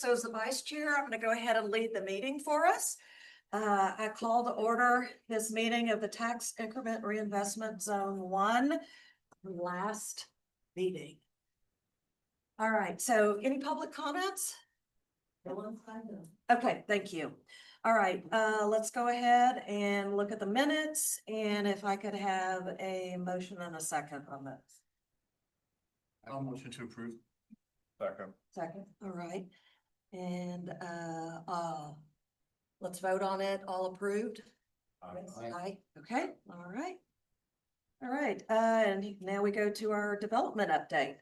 So as the vice chair, I'm going to go ahead and lead the meeting for us. I call to order this meeting of the Tax Increment Reinvestment Zone 1 last meeting. All right, so any public comments? Okay, thank you. All right, let's go ahead and look at the minutes, and if I could have a motion and a second on this. I'll motion to approve. Second, all right. And let's vote on it. All approved? Aye. Okay, all right. All right, and now we go to our development update.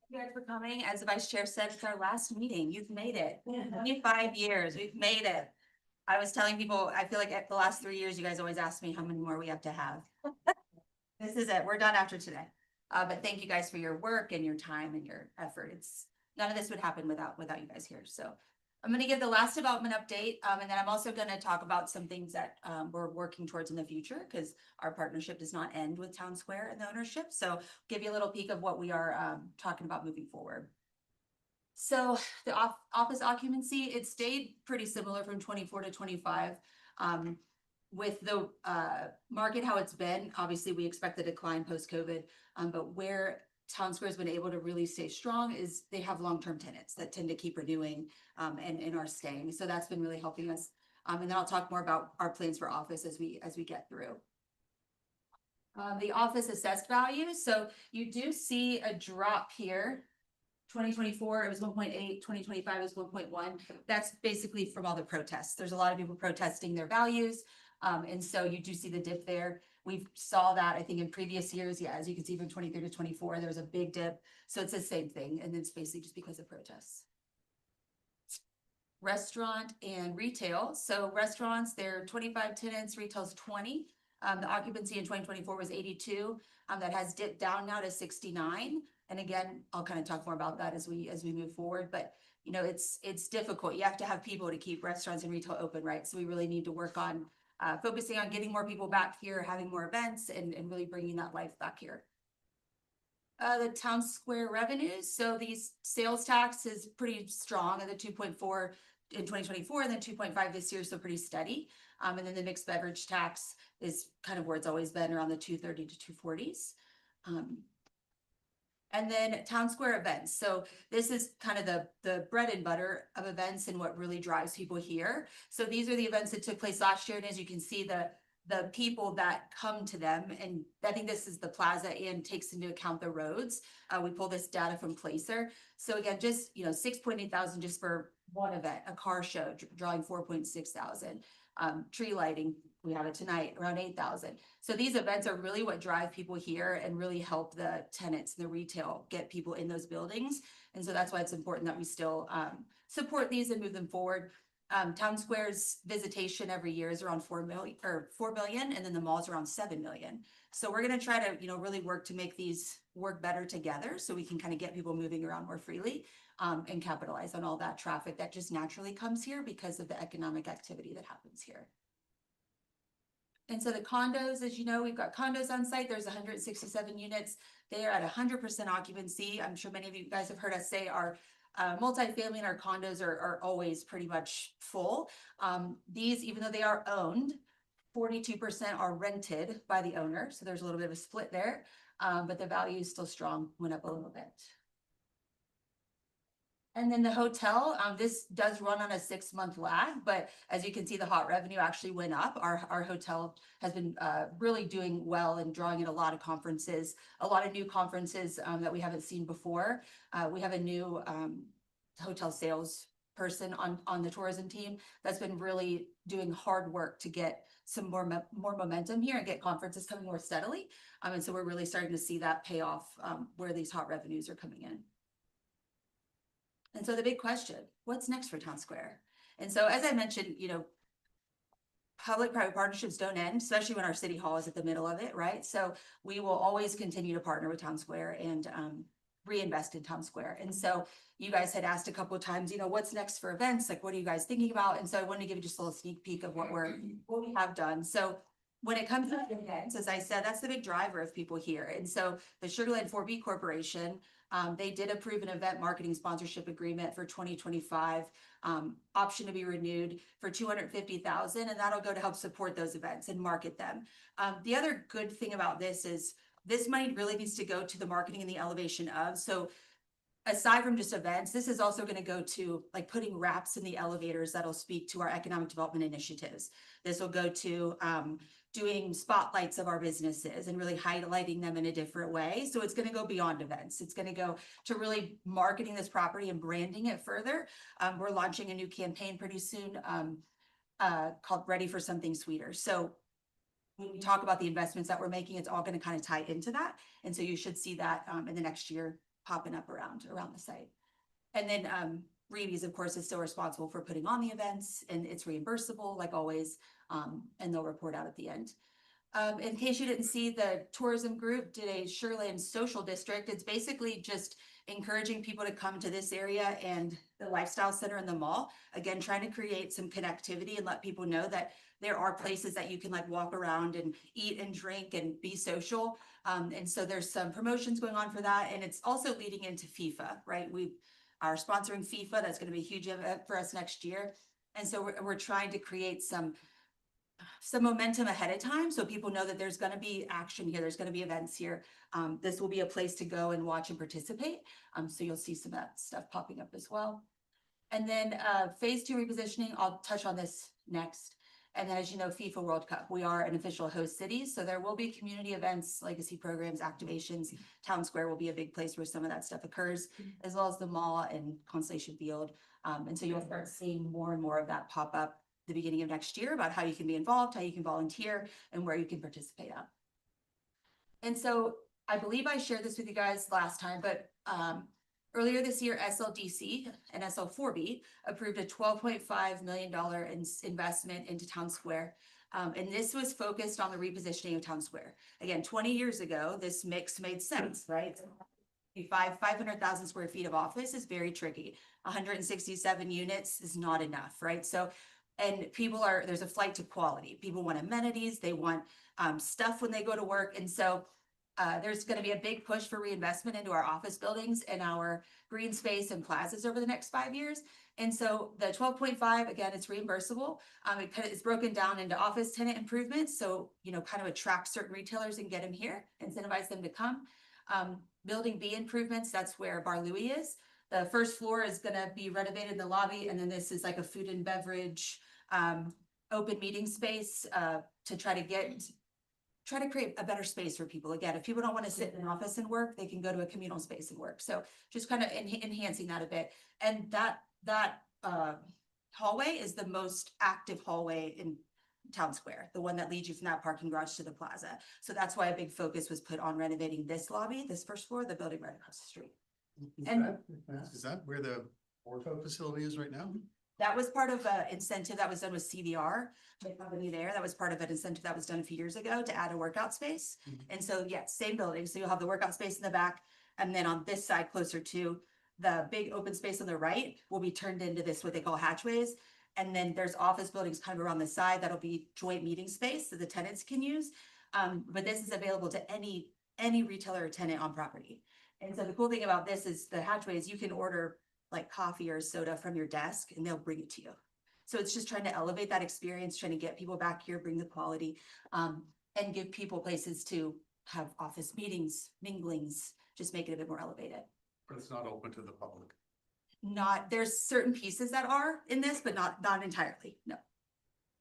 Thank you guys for coming. As the vice chair said, it's our last meeting. You've made it. 25 years, we've made it. I was telling people, I feel like at the last 3 years, you guys always ask me how many more we have to have. This is it. We're done after today. But thank you guys for your work and your time and your effort. None of this would happen without you guys here. So I'm going to give the last development update. And then I'm also going to talk about some things that we're working towards in the future, because our partnership does not end with Town Square and the ownership. So give you a little peek of what we are talking about moving forward. So the office occupancy, it stayed pretty similar from 24 to 25. With the market, how it's been, obviously we expect the decline post-COVID, but where Town Square has been able to really stay strong is they have long-term tenants that tend to keep renewing and are staying. So that's been really helping us. And then I'll talk more about our plans for office as we get through. The office assessed value. So you do see a drop here. 2024, it was 1.8, 2025 is 1.1. That's basically from all the protests. There's a lot of people protesting their values. And so you do see the dip there. We saw that, I think, in previous years. Yeah, as you can see from 23 to 24, there was a big dip. So it's the same thing. And it's basically just because of protests. Restaurant and retail. So restaurants, they're 25 tenants, retail's 20. The occupancy in 2024 was 82. That has dipped down now to 69. And again, I'll kind of talk more about that as we move forward. But you know, it's difficult. You have to have people to keep restaurants and retail open, right? So we really need to work on focusing on getting more people back here, having more events, and really bringing that life back here. The Town Square revenues. So these sales tax is pretty strong at the 2.4 in 2024, and then 2.5 this year, so pretty steady. And then the mixed beverage tax is kind of where it's always been, around the 230 to 240s. And then Town Square events. So this is kind of the bread and butter of events and what really drives people here. So these are the events that took place last year. And as you can see, the people that come to them, and I think this is the plaza and takes into account the roads. We pull this data from Placer. So again, just, 6.8 thousand just for one event, a car show drawing 4.6 thousand. Tree lighting, we have it tonight, around 8,000. So these events are really what drive people here and really help the tenants and the retail get people in those buildings. And so that's why it's important that we still support these and move them forward. Town Square's visitation every year is around 4 million, and then the mall's around 7 million. So we're going to try to, really work to make these work better together so we can kind of get people moving around more freely and capitalize on all that traffic that just naturally comes here because of the economic activity that happens here. And so the condos, as you know, we've got condos on site. There's 167 units. They are at 100% occupancy. I'm sure many of you guys have heard us say our multifamily and our condos are always pretty much full. These, even though they are owned, 42% are rented by the owner. So there's a little bit of a split there, but the value is still strong, went up a little bit. And then the hotel, this does run on a 6-month lag, but as you can see, the hot revenue actually went up. Our hotel has been really doing well and drawing in a lot of conferences, a lot of new conferences that we haven't seen before. We have a new hotel sales person on the tourism team that's been really doing hard work to get some more momentum here and get conferences coming more steadily. And so we're really starting to see that pay off where these hot revenues are coming in. And so the big question, what's next for Town Square? And so, as I mentioned, public-private partnerships don't end, especially when our city hall is at the middle of it, right? So we will always continue to partner with Town Square and reinvest in Town Square. And so you guys had asked a couple of times, what's next for events? Like, what are you guys thinking about? And so I wanted to give you just a little sneak peek of what we have done. So when it comes to events, as I said, that's the big driver of people here. And so the Sugarland 4B Corporation, they did approve an event marketing sponsorship agreement for 2025, option to be renewed for 250,000, and that'll go to help support those events and market them. The other good thing about this is this money really needs to go to the marketing and the elevation of. So aside from just events, this is also going to go to like putting wraps in the elevators that'll speak to our economic development initiatives. This will go to doing spotlights of our businesses and really highlighting them in a different way. So it's going to go beyond events. It's going to go to really marketing this property and branding it further. We're launching a new campaign pretty soon called Ready for Something Sweeter. So when we talk about the investments that we're making, it's all going to kind of tie into that. And so you should see that in the next year popping up around the site. And then Reeves, of course, is still responsible for putting on the events, and it's reimbursable like always, and they'll report out at the end. In case you didn't see, the tourism group did a Sugarland social district. It's basically just encouraging people to come to this area and the lifestyle center in the mall. Again, trying to create some connectivity and let people know that there are places that you can like walk around and eat and drink and be social. And so there's some promotions going on for that. And it's also leading into FIFA, right? We are sponsoring FIFA. That's going to be a huge event for us next year. And so we're trying to create some momentum ahead of time so people know that there's going to be action here. There's going to be events here. This will be a place to go and watch and participate. So you'll see some of that stuff popping up as well. And then phase 2 repositioning, I'll touch on this next. And then, as you know, FIFA World Cup, we are an official host city. So there will be community events, legacy programs, activations. Town Square will be a big place where some of that stuff occurs, as well as the mall and Constellation Field. And so you'll start seeing more and more of that pop up the beginning of next year about how you can be involved, how you can volunteer, and where you can participate at. And so I believe I shared this with you guys last time, but earlier this year, SLDC and SL4B approved a $12.5 million investment into Town Square. And this was focused on the repositioning of Town Square. Again, 20 years ago, this mix made sense, right? 500,000 square feet of office is very tricky. 167 units is not enough, right? So, and there's a flight to quality. People want amenities, they want stuff when they go to work. And so there's going to be a big push for reinvestment into our office buildings and our green space and plazas over the next 5 years. And so the 12.5, again, it's reimbursable. It's broken down into office tenant improvements. So, kind of attract certain retailers and get them here, incentivize them to come. Building B improvements, that's where Bar Louie is. The first floor is going to be renovated in the lobby. And then this is like a food and beverage open meeting space to try to create a better space for people. Again, if people don't want to sit in an office and work, they can go to a communal space and work. So just kind of enhancing that a bit. And that hallway is the most active hallway in Town Square, the one that leads you from that parking garage to the plaza. So that's why a big focus was put on renovating this lobby, this first floor, the building right across the street. Is that where the ortho facility is right now? That was part of an incentive that was done with CVR, the company there. That was part of an incentive that was done a few years ago to add a workout space. And so, yes, same building. So you'll have the workout space in the back. And then on this side, closer to the big open space on the right, will be turned into this, what they call hatchways. And then there's office buildings kind of around the side. That'll be joint meeting space that the tenants can use. But this is available to any retailer or tenant on property. And so the cool thing about this is the hatchways, you can order like coffee or soda from your desk and they'll bring it to you. So it's just trying to elevate that experience, trying to get people back here, bring the quality, and give people places to have office meetings, minglings, just make it a bit more elevated. But it's not open to the public. There's certain pieces that are in this, but not entirely, no.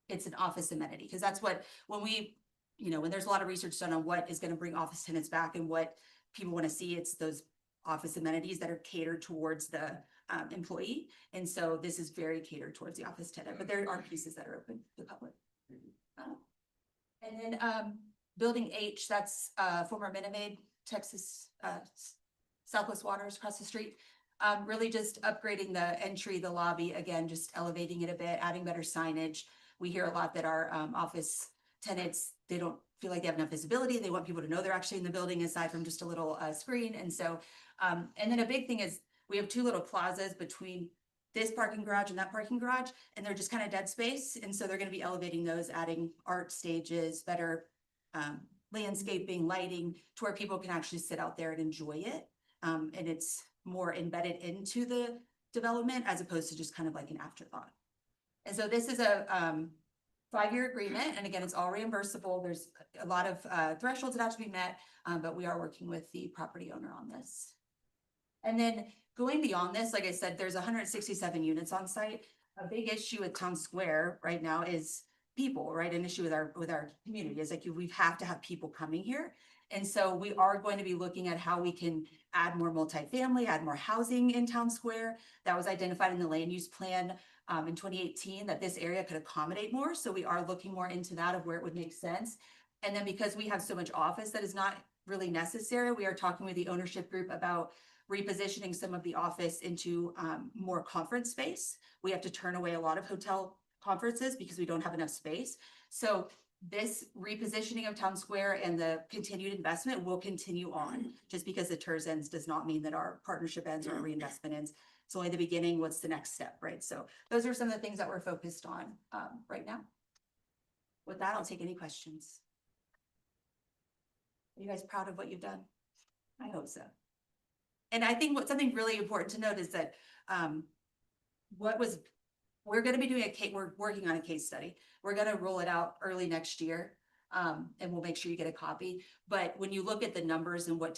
It's an office amenity, because that's what, when there's a lot of research done on what is going to bring office tenants back and what people want to see, it's those office amenities that are catered towards the employee. And so this is very catered towards the office tenant, but there are pieces that are open to the public. And then building H, that's former Minute Maid, Texas Southwest Waters across the street. Really just upgrading the entry, the lobby, again, just elevating it a bit, adding better signage. We hear a lot that our office tenants, they don't feel like they have enough visibility. They want people to know they're actually in the building aside from just a little screen. And so, and then a big thing is we have 2 little plazas between this parking garage and that parking garage, and they're just kind of dead space. And so they're gonna be elevating those, adding art stages, better landscaping, lighting, to where people can actually sit out there and enjoy it. And it's more embedded into the development as opposed to just kind of like an afterthought. And so this is a 5-year agreement, and again, it's all reimbursable. There's a lot of thresholds that have to be met, but we are working with the property owner on this. And then going beyond this, like I said, there's 167 units on site. A big issue with Town Square right now is people, right? An issue with our community is like we have to have people coming here. And so we are going to be looking at how we can add more multifamily, add more housing in Town Square. That was identified in the land use plan in 2018, that this area could accommodate more. So we are looking more into that of where it would make sense. And then because we have so much office that is not really necessary, we are talking with the ownership group about repositioning some of the office into more conference space. We have to turn away a lot of hotel conferences because we don't have enough space. So this repositioning of Town Square and the continued investment will continue on. Just because the TERS ends does not mean that our partnership ends or our reinvestment ends. It's only the beginning. What's the next step, right? So those are some of the things that we're focused on right now. With that, I'll take any questions. Are you guys proud of what you've done? I hope so. And I think something really important to note is that we're going to be doing we're working on a case study. We're going to roll it out early next year. And we'll make sure you get a copy. But when you look at the numbers and what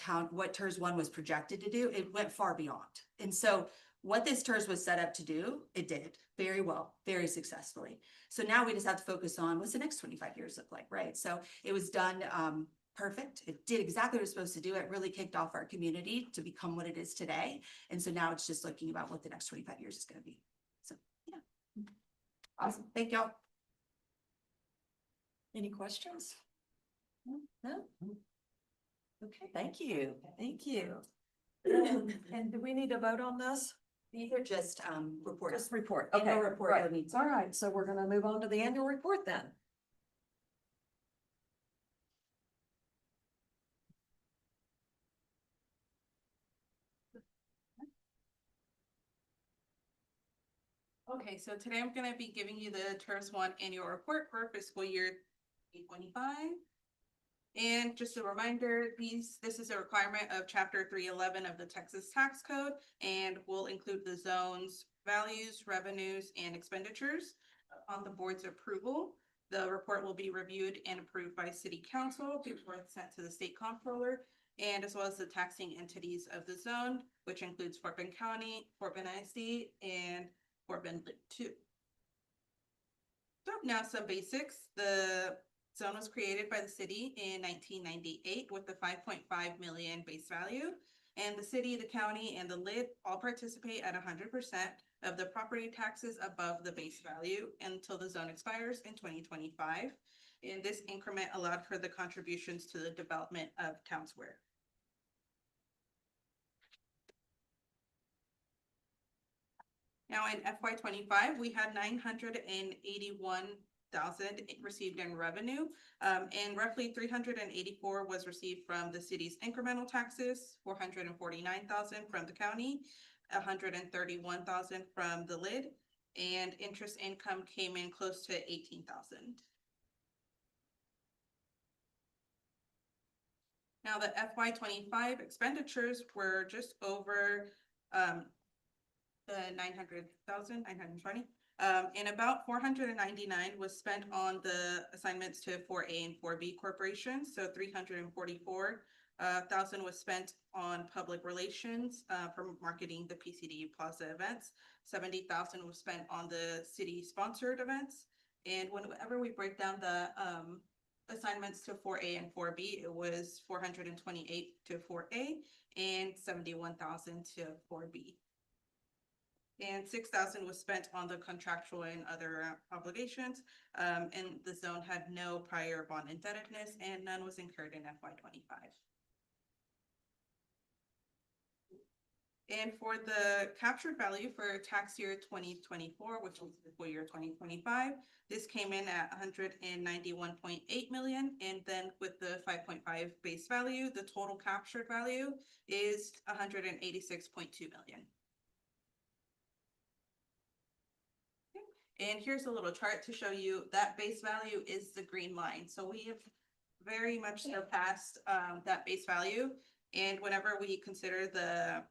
TERS 1 was projected to do, it went far beyond. And so what this TERS was set up to do, it did very well, very successfully. So now we just have to focus on what's the next 25 years look like, right? So it was done perfect. It did exactly what it was supposed to do. It really kicked off our community to become what it is today. And so now it's just looking about what the next 25 years is going to be. So yeah. Awesome. Thank y'all. Any questions? No? Okay, thank you. Thank you. And do we need to vote on this? These are just reports. Just report. Annual Okay, report right. that needs- All right, so we're gonna move on to the annual report then. Okay, so today I'm gonna be giving you the TERS 1 annual report for fiscal year 2025. And just a reminder, this is a requirement of chapter 311 of the Texas Tax Code and will include the zones, values, revenues, and expenditures. On the board's approval, the report will be reviewed and approved by City Council before it's sent to the State Comptroller, and as well as the taxing entities of the zone, which includes Fort Bend County, Fort Bend ISD, and Fort Bend Lit 2. So now some basics. The zone was created by the city in 1998 with the 5.5 million base value, and the city, the county, and the Lit all participate at 100% of the property taxes above the base value until the zone expires in 2025. And this increment allowed for the contributions to the development of Town Square. Now in FY25, we had 981,000 received in revenue, and roughly 384 was received from the city's incremental taxes, 449,000 from the county, 131,000 from the Lid, and interest income came in close to 18,000. Now the FY25 expenditures were just over the 920, and about 499 was spent on the assignments to 4A and 4B corporations. So 344,000 was spent on public relations for marketing the PCD Plaza events. 70,000 was spent on the city sponsored events. And whenever we break down the assignments to 4A and 4B, it was 428 to 4A and 71,000 to 4B. And 6,000 was spent on the contractual and other obligations, and the zone had no prior bond indebtedness, and none was incurred in FY25. And for the captured value for tax year 2024, which was the full year 2025, this came in at 191.8 million, and then with the 5.5 base value, the total captured value is 186.2 million. And here's a little chart to show you that base value is the green line. So we have very much surpassed that base value. And whenever we consider the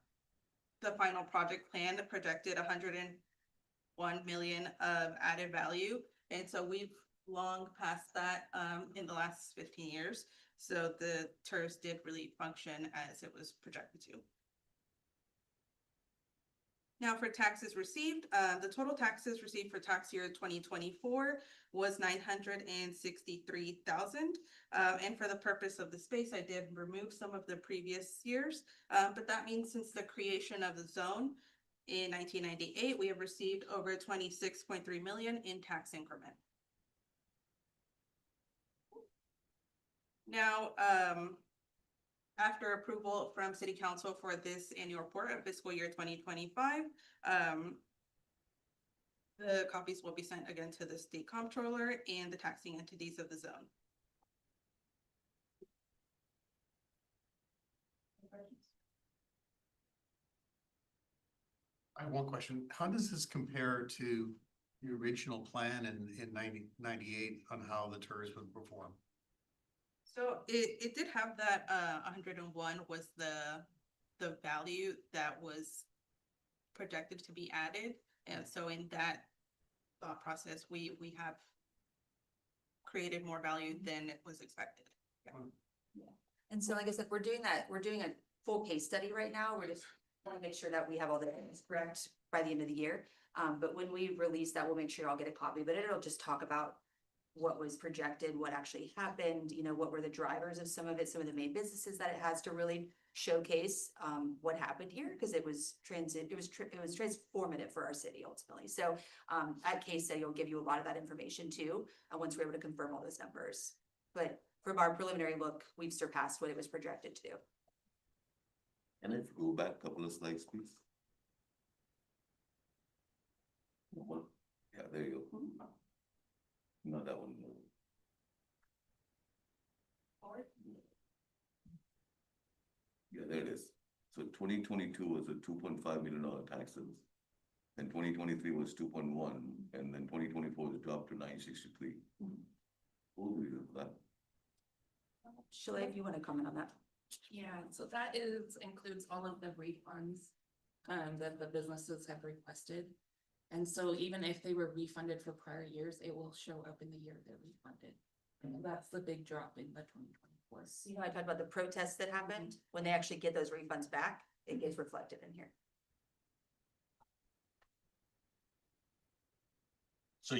final project plan, the projected 101 million of added value. And so we've long passed that in the last 15 years. So the TERS did really function as it was projected to. Now for taxes received, the total taxes received for tax year 2024 was 963,000. And for the purpose of the space, I did remove some of the previous years. But that means since the creation of the zone in 1998, we have received over 26.3 million in tax increment. Now, after approval from City Council for this annual report of fiscal year 2025, the copies will be sent again to the State Comptroller and the taxing entities of the zone. I have one question. How does this compare to the original plan in 1998 on how the TERS would perform? So it did have that 101 was the value that was projected to be added. And so in that thought process, we have created more value than it was expected. And so like I said, we're doing a full case study right now. We're just want to make sure that we have all the things correct by the end of the year. But when we release that, we'll make sure I'll get a copy, but it'll just talk about what was projected, what actually happened, you know, what were the drivers of some of it, some of the main businesses that it has to really showcase what happened here, because it was transformative for our city ultimately. So at case study, will give you a lot of that information too, once we're able to confirm all those numbers. But from our preliminary look, we've surpassed what it was projected to do. And if you go back a couple of slides, please. One. Yeah, there you go. No, that one. No. Yeah, there it is. So 2022 was a $2.5 million taxes. And 2023 was 2.1, and then 2024 was dropped to 963. Full reason for that. Shalay, if you want to comment on that. Yeah, so that includes all of the refunds that the businesses have requested. And so even if they were refunded for prior years, it will show up in the year they're refunded. And that's the big drop in the 2024. So, you know, I talked about the protests that happened. When they actually get those refunds back, it gets reflected in here. So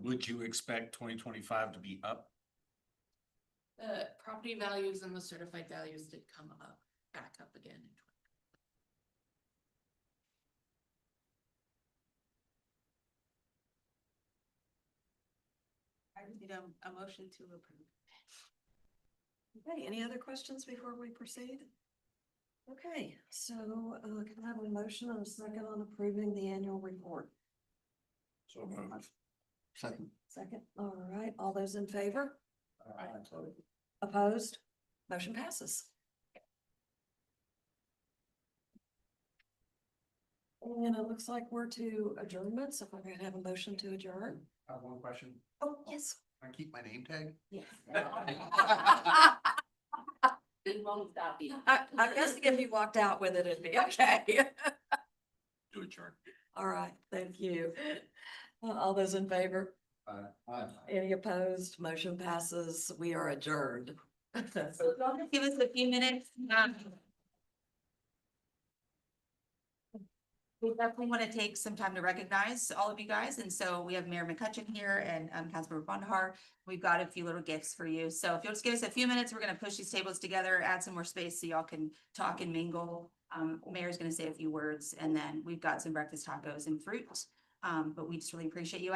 would you expect 2025 to be up? The property values and the certified values did come up, back up again in 20. I need a motion to approve. Okay, any other questions before we proceed? Okay, so can I have a motion and a second on approving the annual report? So moved. Second. Second, all right, all those in favor? Opposed? Motion passes. And it looks like we're to adjournment, so if we're gonna have a motion to adjourn. I have one question. Oh, yes. Can I keep my name tag? Yes. It won't stop you. I guess if you walked out with it, it'd be okay. To adjourn. All right, thank you. All those in favor? Any opposed? Motion passes. We are adjourned. So give us a few minutes. We definitely want to take some time to recognize all of you guys. And so we have Mayor McCutcheon here and Councilmember Bondahar. We've got a few little gifts for you. So if you'll just give us a few minutes, we're going to push these tables together, add some more space so y'all can talk and mingle. Mayor's going to say a few words, and then we've got some breakfast tacos and fruit. But we just really appreciate you.